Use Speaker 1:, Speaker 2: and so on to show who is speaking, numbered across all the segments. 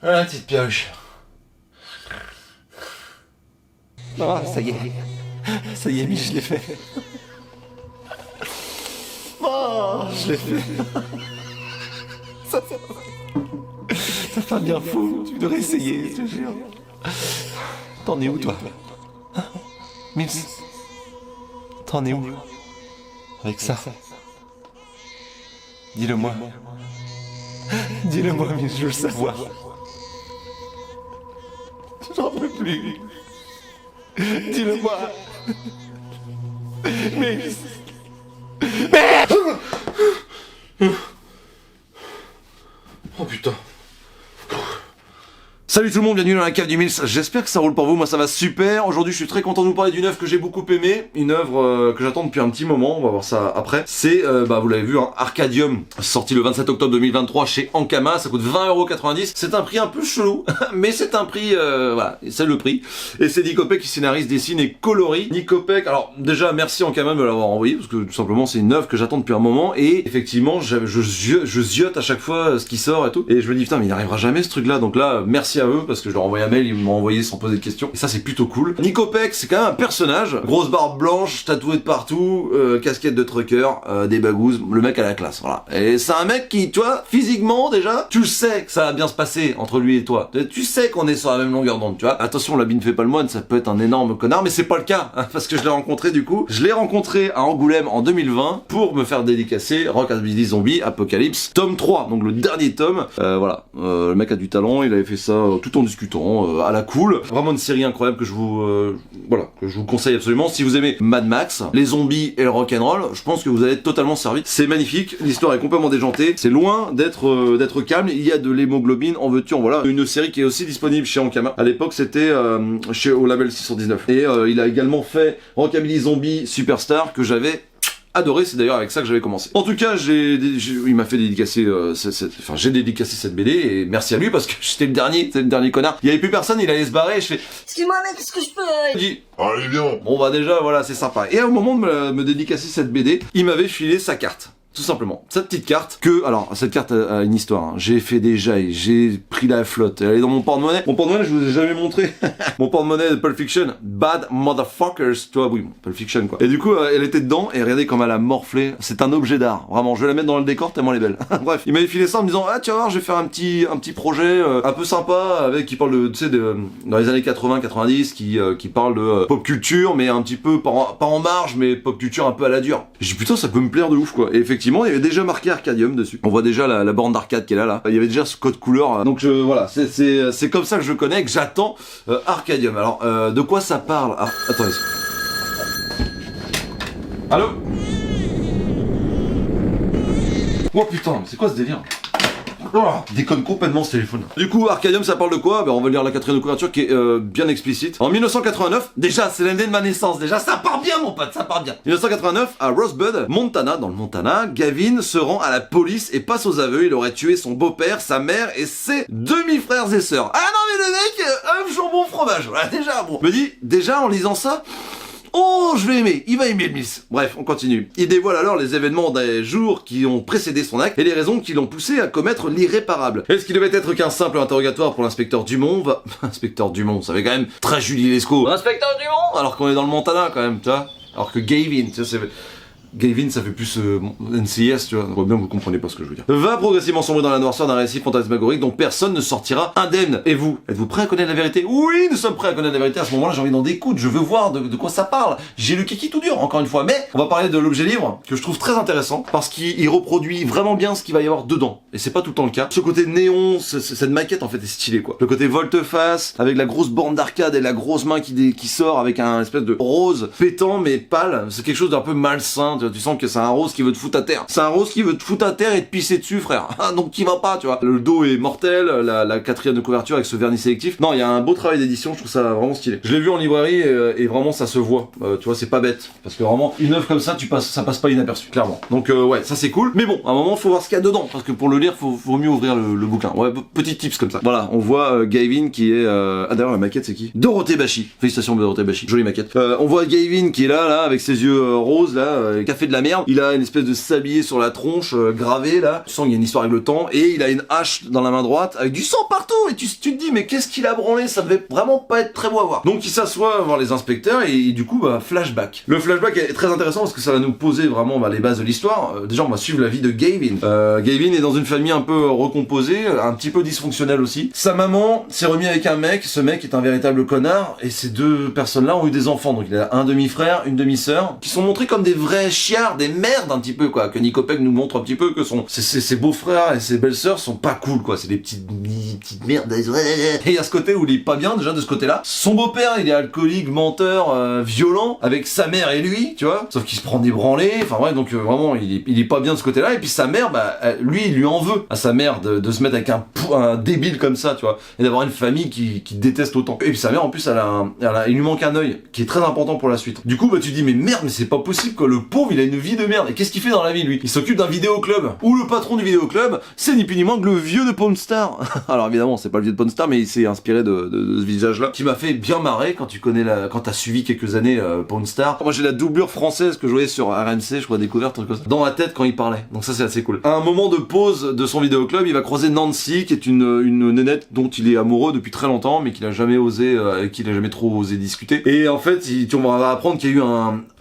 Speaker 1: Ah, petite pioche.
Speaker 2: Ah, ça y est. Ça y est, je l'ai fait. Oh, je l'ai fait. Ça fait bien fou. Tu devrais essayer, je te jure. T'en es où, toi? Mims, t'en es où? Avec ça? Dis-le-moi. Dis-le-moi, Mims, je veux le savoir. J'en peux plus. Dis-le-moi. Mims.
Speaker 1: Oh putain. Salut tout le monde, bienvenue dans la cave du Mills, j'espère que ça roule pour vous, moi ça va super. Aujourd'hui je suis très content de vous parler d'une œuvre que j'ai beaucoup aimée, une œuvre que j'attends depuis un petit moment, on va voir ça après. C'est, vous l'avez vu, hein, Arcadium, sorti le 27 octobre 2023 chez Ankama, ça coûte 20,90€, c'est un prix un peu chelou, mais c'est un prix, voilà, c'est le prix. Et c'est Nick Opek qui scénarise, dessine et colorie. Nick Opek, alors déjà merci Ankama de me l'avoir envoyé, parce que tout simplement c'est une œuvre que j'attends depuis un moment, et effectivement je ziote à chaque fois ce qui sort et tout, et je me dis putain mais il n'arrivera jamais ce truc là, donc là merci à eux parce que je leur ai envoyé un mail, ils m'ont envoyé sans poser de questions et ça c'est plutôt cool. Nick Opek c'est quand même un personnage, grosse barbe blanche, tatoué de partout, casquette de trucker, des bagouses, le mec à la classe, voilà. Et c'est un mec qui, tu vois, physiquement déjà, tu sais que ça va bien se passer entre lui et toi. Tu sais qu'on est sur la même longueur d'onde, tu vois. Attention, l'habit ne fait pas le moine, ça peut être un énorme connard, mais c'est pas le cas, hein, parce que je l'ai rencontré du coup. Je l'ai rencontré à Angoulême en 2020 pour me faire dédicacer Rockabilly Zombie Apocalypse tome 3, donc le dernier tome. Voilà, le mec a du talent, il avait fait ça tout en discutant, à la cool. Vraiment une série incroyable que je vous, que je vous conseille absolument. Si vous aimez Mad Max, les zombies et le rock'n'roll, je pense que vous allez être totalement servi. C'est magnifique, l'histoire est complètement déjantée, c'est loin d'être calme, il y a de l'hémoglobine, en veux-tu, en voilà. Une série qui est aussi disponible chez Ankama. À l'époque, c'était au label 619. Et il a également fait Rockabilly Zombie Superstar que j'avais adoré, c'est d'ailleurs avec ça que j'avais commencé. En tout cas, il m'a fait dédicacer, j'ai dédicacé cette BD et merci à lui parce que j'étais le dernier connard. Il y avait plus personne, il allait se barrer, je fais
Speaker 3: excuse-moi mec, est-ce que je peux...
Speaker 1: Il dit allez bien. Bon bah déjà voilà, c'est sympa. Et au moment de me dédicacer cette BD, il m'avait filé sa carte. Tout simplement. Cette petite carte alors, cette carte a une histoire, hein. J'ai fait des jailles, j'ai pris la flotte, elle est dans mon porte-monnaie. Mon porte-monnaie, je vous ai jamais montré. Mon porte-monnaie de Pulp Fiction, Bad Motherfuckers, tu vois, oui, Pulp Fiction, quoi. Et du coup, elle était dedans, et regardez comme elle a morflé. C'est un objet d'art, vraiment, je vais la mettre dans le décor tellement elle est belle. Bref, il m'avait filé ça en me disant, ah, tu vas voir, je vais faire un petit projet, un peu sympa, qui parle de, tu sais, dans les années 80-90, qui parle de pop culture, mais un petit peu, pas en marge, mais pop culture un peu à la dure. J'ai dit, putain, ça peut me plaire de ouf, quoi. Et effectivement, il y avait déjà marqué Arcadium dessus. On voit déjà la borne d'arcade qui est là. Il y avait déjà ce code couleur. Donc voilà, c'est comme ça que je connais, que j'attends Arcadium. Alors, de quoi ça parle? Ah, attendez. Allô? Oh putain, c'est quoi ce délire? Oh, il déconne complètement ce téléphone. Du coup, Arcadium, ça parle de quoi? On va lire la quatrième de couverture qui est bien explicite. En 1989, déjà, c'est l'année de ma naissance. Déjà, ça part bien, mon pote, ça part bien. 1989, à Rosebud, Montana, dans le Montana, Gavin se rend à la police et passe aux aveux. Il aurait tué son beau-père, sa mère et ses demi-frères et sœurs. Ah non, mais le mec, œuf, jambon, fromage. Voilà, déjà, bon. Me dit, déjà, en lisant ça, oh, je vais aimer, il va aimer le Miss. Bref, on continue. Il dévoile alors les événements des jours qui ont précédé son acte et les raisons qui l'ont poussé à commettre l'irréparable. Est-ce qu'il devait être qu'un simple interrogatoire pour l'inspecteur Dumont? Inspecteur Dumont, ça fait quand même très Julie Lescaut. Inspecteur Dumont? Alors qu'on est dans le Montana quand même, tu vois. Alors que Gavin, tu sais, c'est... Gavin, ça fait plus NCIS, tu vois. On voit bien que vous comprenez pas ce que je veux dire. Va progressivement sombrer dans la noirceur d'un récit fantasmagorique dont personne ne sortira indemne. Et vous, êtes-vous prêts à connaître la vérité? Oui, nous sommes prêts à connaître la vérité. À ce moment-là, j'ai envie d'en découdre. Je veux voir de quoi ça parle. J'ai le kiki tout dur, encore une fois. Mais on va parler de l'objet livre, que je trouve très intéressant, parce qu'il reproduit vraiment bien ce qu'il va y avoir dedans. Et c'est pas tout le temps le cas. Ce côté néon, cette maquette, en fait, est stylée, quoi. Le côté volte-face, avec la grosse borne d'arcade et la grosse main qui sort avec un espèce de rose pétant, mais pâle. C'est quelque chose d'un peu malsain. Tu sens que c'est un rose qui veut te foutre à terre. C'est un rose qui veut te foutre à terre et te pisser dessus, frère. Donc qui va pas, tu vois. Le dos est mortel, la quatrième de couverture avec ce vernis sélectif. Non, il y a un beau travail d'édition, je trouve ça vraiment stylé. Je l'ai vu en librairie et vraiment ça se voit. Tu vois, c'est pas bête. Parce que vraiment, une œuvre comme ça, ça passe pas inaperçu, clairement. Donc ouais, ça c'est cool. Mais bon, à un moment, faut voir ce qu'il y a dedans. Parce que pour le lire, faut mieux ouvrir le bouquin. Ouais, petit tips comme ça. Voilà, on voit Gavin qui est... Ah d'ailleurs, la maquette, c'est qui? Dorothée Bachy. Félicitations Dorothée Bachy. Jolie maquette. On voit Gavin qui est là, avec ses yeux roses, là, café de la merde. Il a une espèce de sablier sur la tronche gravé là. Tu sens qu'il y a une histoire avec le temps. Et il a une hache dans la main droite avec du sang partout. Et tu te dis mais qu'est-ce qu'il a branlé? Ça devait vraiment pas être très beau à voir. Donc il s'assoit voir les inspecteurs et du coup flashback. Le flashback est très intéressant parce que ça va nous poser vraiment les bases de l'histoire. Déjà on va suivre la vie de Gavin. Gavin est dans une famille un peu recomposée, un petit peu dysfonctionnelle aussi. Sa maman s'est remis avec un mec. Ce mec est un véritable connard et ces deux personnes-là ont eu des enfants. Donc il a un demi-frère, une demi-sœur qui sont montrés comme des vrais chiards, des merdes un petit peu quoi. Que Nico Peck nous montre un petit peu que ses beaux-frères et ses belles-sœurs sont pas cool quoi. C'est des petites merdes. Et il y a ce côté où il est pas bien déjà de ce côté-là. Son beau-père il est alcoolique, menteur, violent avec sa mère et lui, tu vois. Sauf qu'il se prend des branlées. Enfin ouais donc vraiment il est pas bien de ce côté-là. Et puis sa mère lui il lui en veut à sa mère de se mettre avec un débile comme ça, tu vois. Et d'avoir une famille qui déteste autant. Et puis sa mère en plus il lui manque un œil qui est très important pour la suite. Du coup tu dis mais merde mais c'est pas possible quoi. Le pauvre il a une vie de merde. Et qu'est-ce qu'il fait dans la vie lui? Il s'occupe d'un vidéoclub. Où le patron du vidéoclub c'est ni plus ni moins que le vieux de Pawn Star. Alors évidemment c'est pas le vieux de Pawn Star mais il s'est inspiré de ce visage là qui m'a fait bien marrer quand tu connais quand t'as suivi quelques années Pawn Star. Moi j'ai la doublure française que je voyais sur RMC, je crois découverte comme ça, dans ma tête quand il parlait. Donc ça c'est assez cool. À un moment de pause de son vidéoclub, il va croiser Nancy qui est une nénette dont il est amoureux depuis très longtemps mais qu'il a jamais osé avec qui il a jamais trop osé discuter. Et en fait, on va apprendre qu'il y a eu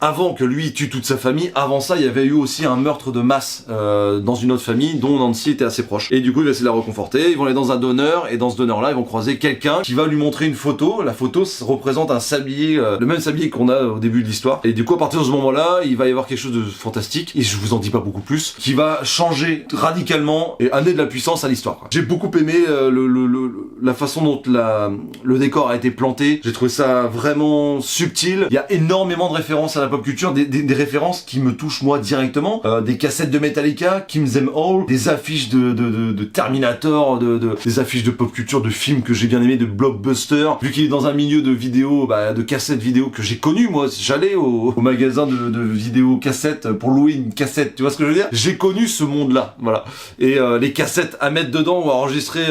Speaker 1: avant que lui tue toute sa famille, avant ça, il y avait eu aussi un meurtre de masse dans une autre famille dont Nancy était assez proche. Et du coup, il va essayer de la reconforter. Ils vont aller dans un donneur et dans ce donneur-là, ils vont croiser quelqu'un qui va lui montrer une photo. La photo représente un sablier, le même sablier qu'on a au début de l'histoire. Et du coup, à partir de ce moment-là, il va y avoir quelque chose de fantastique et je vous en dis pas beaucoup plus, qui va changer radicalement et amener de la puissance à l'histoire. J'ai beaucoup aimé la façon dont le décor a été planté. J'ai trouvé ça vraiment subtil. Il y a énormément de références à la pop culture, des références qui me touchent moi directement. Des cassettes de Metallica, Kill Them All, des affiches de Terminator, des affiches de pop culture, de films que j'ai bien aimé, de blockbuster. Vu qu'il est dans un milieu de vidéos, de cassettes vidéo que j'ai connu moi, j'allais au magasin de vidéos cassettes pour louer une cassette. Tu vois ce que je veux dire? J'ai connu ce monde-là, voilà. Et les cassettes à mettre dedans ou à enregistrer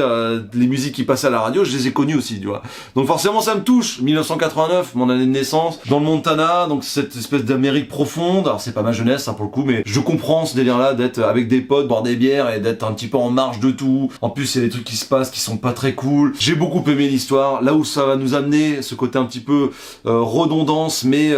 Speaker 1: les musiques qui passaient à la radio, je les ai connues aussi, tu vois. Donc forcément ça me touche. 1989, mon année de naissance, dans le Montana, donc cette espèce d'Amérique profonde. Alors c'est pas ma jeunesse pour le coup, mais je comprends ce délire-là d'être avec des potes, boire des bières et d'être un petit peu en marge de tout. En plus il y a des trucs qui se passent qui sont pas très cool. J'ai beaucoup aimé l'histoire. Là où ça va nous amener, ce côté un petit peu redondance mais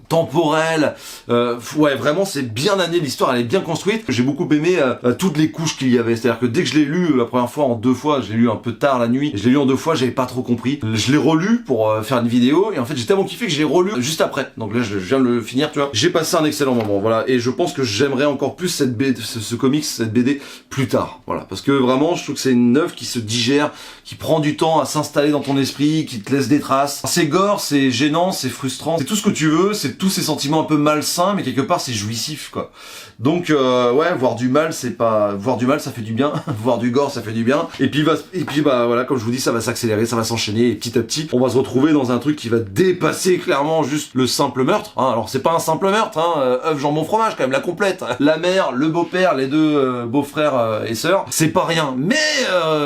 Speaker 1: temporel. Ouais vraiment c'est bien amené, l'histoire elle est bien construite. J'ai beaucoup aimé toutes les couches qu'il y avait. C'est-à-dire que dès que je l'ai lu la première fois en 2 fois, je l'ai lu un peu tard la nuit, je l'ai lu en 2 fois, j'avais pas trop compris. Je l'ai relu pour faire une vidéo et en fait j'ai tellement kiffé que je l'ai relu juste après. Donc là je viens de le finir, tu vois. J'ai passé un excellent moment, voilà. Et je pense que j'aimerais encore plus cette BD, ce comics, cette BD plus tard, voilà. Parce que vraiment je trouve que c'est une œuvre qui se digère, qui prend du temps à s'installer dans ton esprit, qui te laisse des traces. C'est gore, c'est gênant, c'est frustrant, c'est tout ce que tu veux, c'est tous ces sentiments un peu malsains, mais quelque part c'est jouissif, quoi. Donc ouais, voir du mal, ça fait du bien. Voir du gore, ça fait du bien. Et puis voilà, comme je vous dis, ça va s'accélérer, ça va s'enchaîner et petit à petit, on va se retrouver dans un truc qui va dépasser clairement juste le simple meurtre. Hein. Alors c'est pas un simple meurtre, œuf jambon fromage quand même, la complète. La mère, le beau-père, les deux beaux-frères et sœurs, c'est pas rien. Mais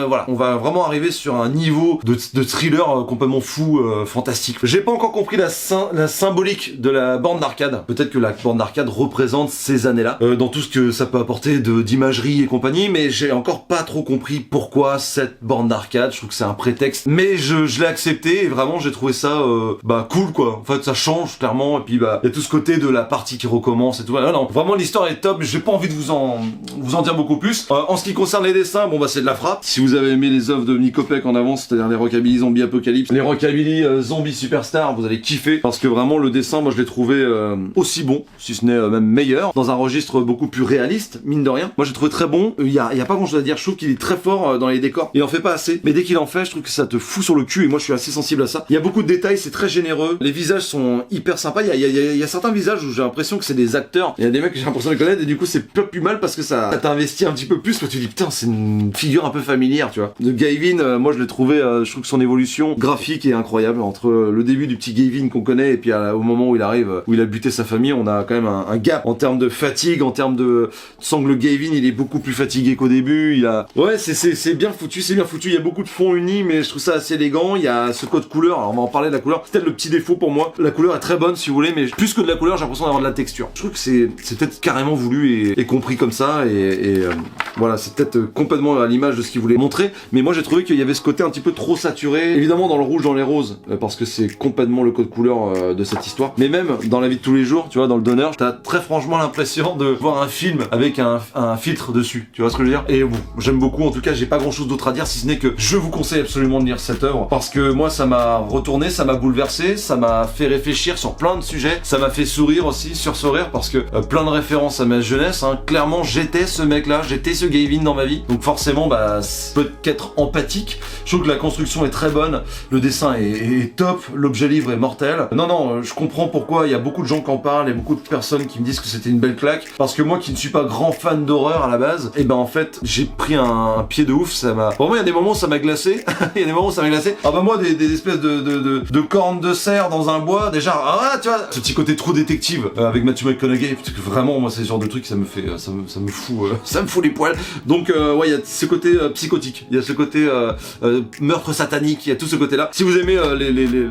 Speaker 1: voilà, on va vraiment arriver sur un niveau de thriller complètement fou, fantastique. J'ai pas encore compris la symbolique de la borne d'arcade. Peut-être que la borne d'arcade représente ces années-là, dans tout ce que ça peut apporter d'imagerie et compagnie, mais j'ai encore pas trop compris pourquoi cette borne d'arcade. Je trouve que c'est un prétexte, mais je l'ai accepté et vraiment j'ai trouvé ça cool quoi. En fait ça change clairement et puis il y a tout ce côté de la partie qui recommence et tout. Non, vraiment l'histoire est top, j'ai pas envie de vous en dire beaucoup plus. En ce qui concerne les dessins, c'est de la frappe. Si vous avez aimé les œuvres de Nico Peck en avance, c'est-à-dire les Rockabilly Zombie Apocalypse, les Rockabilly Zombie Superstar, vous allez kiffer parce que vraiment le dessin, moi je l'ai trouvé aussi bon, si ce n'est même meilleur, dans un registre beaucoup plus réaliste, mine de rien. Moi j'ai trouvé très bon, il y a pas grand chose à dire, je trouve qu'il est très fort dans les décors, il en fait pas assez, mais dès qu'il en fait, je trouve que ça te fout sur le cul et moi je suis assez sensible à ça. Il y a beaucoup de détails, c'est très généreux, les visages sont hyper sympas, il y a certains visages où j'ai l'impression que c'est des acteurs, il y a des mecs que j'ai l'impression de connaître et du coup c'est plus mal parce que ça t'investit un petit peu plus, parce que tu dis putain c'est une figure un peu familière, tu vois. De Gavin, moi je l'ai trouvé, je trouve que son évolution graphique est incroyable, entre le début du petit Gavin qu'on connaît et puis au moment où il arrive, où il a buté sa famille, on a quand même un gap en termes de fatigue, en termes de... Tu sens que le Gavin il est beaucoup plus fatigué qu'au début, ouais c'est bien foutu, il y a beaucoup de fonds unis mais je trouve ça assez élégant, il y a ce code couleur, alors on va en parler de la couleur, c'est peut-être le petit défaut pour moi, la couleur est très bonne si vous voulez, mais plus que de la couleur j'ai l'impression d'avoir de la texture. lecture. Je trouve que c'est peut-être carrément voulu et compris comme ça, voilà, c'est peut-être complètement à l'image de ce qu'il voulait montrer, mais moi j'ai trouvé qu'il y avait ce côté un petit peu trop saturé, évidemment dans le rouge, dans les roses, parce que c'est complètement le code couleur de cette histoire, mais même dans la vie de tous les jours, tu vois, dans le donneur, t'as très franchement l'impression de voir un film avec un filtre dessus, tu vois ce que je veux dire. Et bon, j'aime beaucoup, en tout cas j'ai pas grand chose d'autre à dire, si ce n'est que je vous conseille absolument de lire cette œuvre, parce que moi ça m'a retourné, ça m'a bouleversé, ça m'a fait réfléchir sur plein de sujets, ça m'a fait sourire aussi, sursourire, parce que plein de références à ma jeunesse, hein. Clairement j'étais ce mec là, j'étais ce Gavin dans ma vie, donc forcément bah peut qu'être empathique. Je trouve que la construction est très bonne, le dessin est top, l'objet livre est mortel. Non, je comprends pourquoi il y a beaucoup de gens qui en parlent et beaucoup de personnes qui me disent que c'était une belle claque, parce que moi qui ne suis pas grand fan d'horreur à la base, et ben en fait j'ai pris un pied de ouf, ça m'a... Pour moi il y a des moments où ça m'a glacé, il y a des moments où ça m'a glacé. Ah bah moi des espèces de cornes de cerf dans un bois, déjà, tu vois, ce petit côté trop détective avec Matthew McConaughey, parce que vraiment moi c'est ce genre de truc ça me fait, ça me fout les poils. Donc ouais, il y a ce côté psychotique, il y a ce côté meurtre satanique, il y a tout ce côté là. Si vous aimez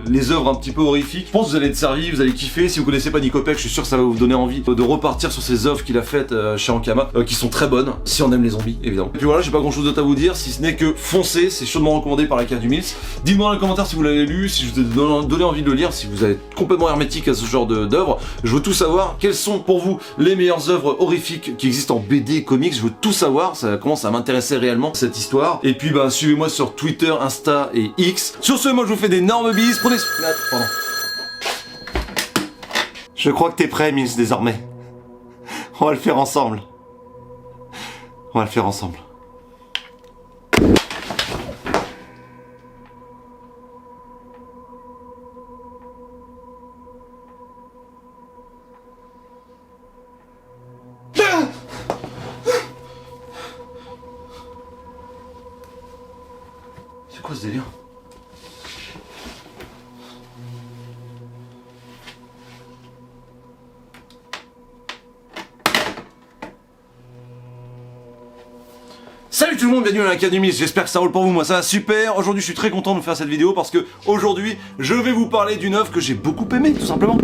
Speaker 1: les œuvres un petit peu horrifiques, je pense que vous allez être servi, vous allez kiffer. Si vous connaissez pas Nick Opek, je suis sûr que ça va vous donner envie de repartir sur ces œuvres qu'il a faites chez Ankama, qui sont très bonnes, si on aime les zombies évidemment. Et puis voilà, j'ai pas grand chose d'autre à vous dire, si ce n'est que foncez, c'est chaudement recommandé par la carte du Mills. Dites-moi dans les commentaires si vous l'avez lu, si je vous ai donné envie de le lire, si vous êtes complètement hermétique à ce genre d'œuvres. Je veux tout savoir, quelles sont pour vous les meilleures œuvres horrifiques qui existent en BD, comics, je veux tout savoir, ça commence à m'intéresser réellement cette histoire. Et puis bah suivez-moi sur Twitter, Insta et X. Sur ce, moi je vous fais d'énormes bises, prenez... Pardon.
Speaker 2: Je crois que t'es prêt, Mills, désormais. On va le faire ensemble. On va le faire ensemble.
Speaker 1: C'est quoi ce délire? Salut tout le monde, bienvenue à l'Académie, j'espère que ça roule pour vous, moi ça va super. Aujourd'hui je suis très content de vous faire cette vidéo parce que aujourd'hui je vais vous parler d'une œuvre que j'ai beaucoup aimée tout simplement.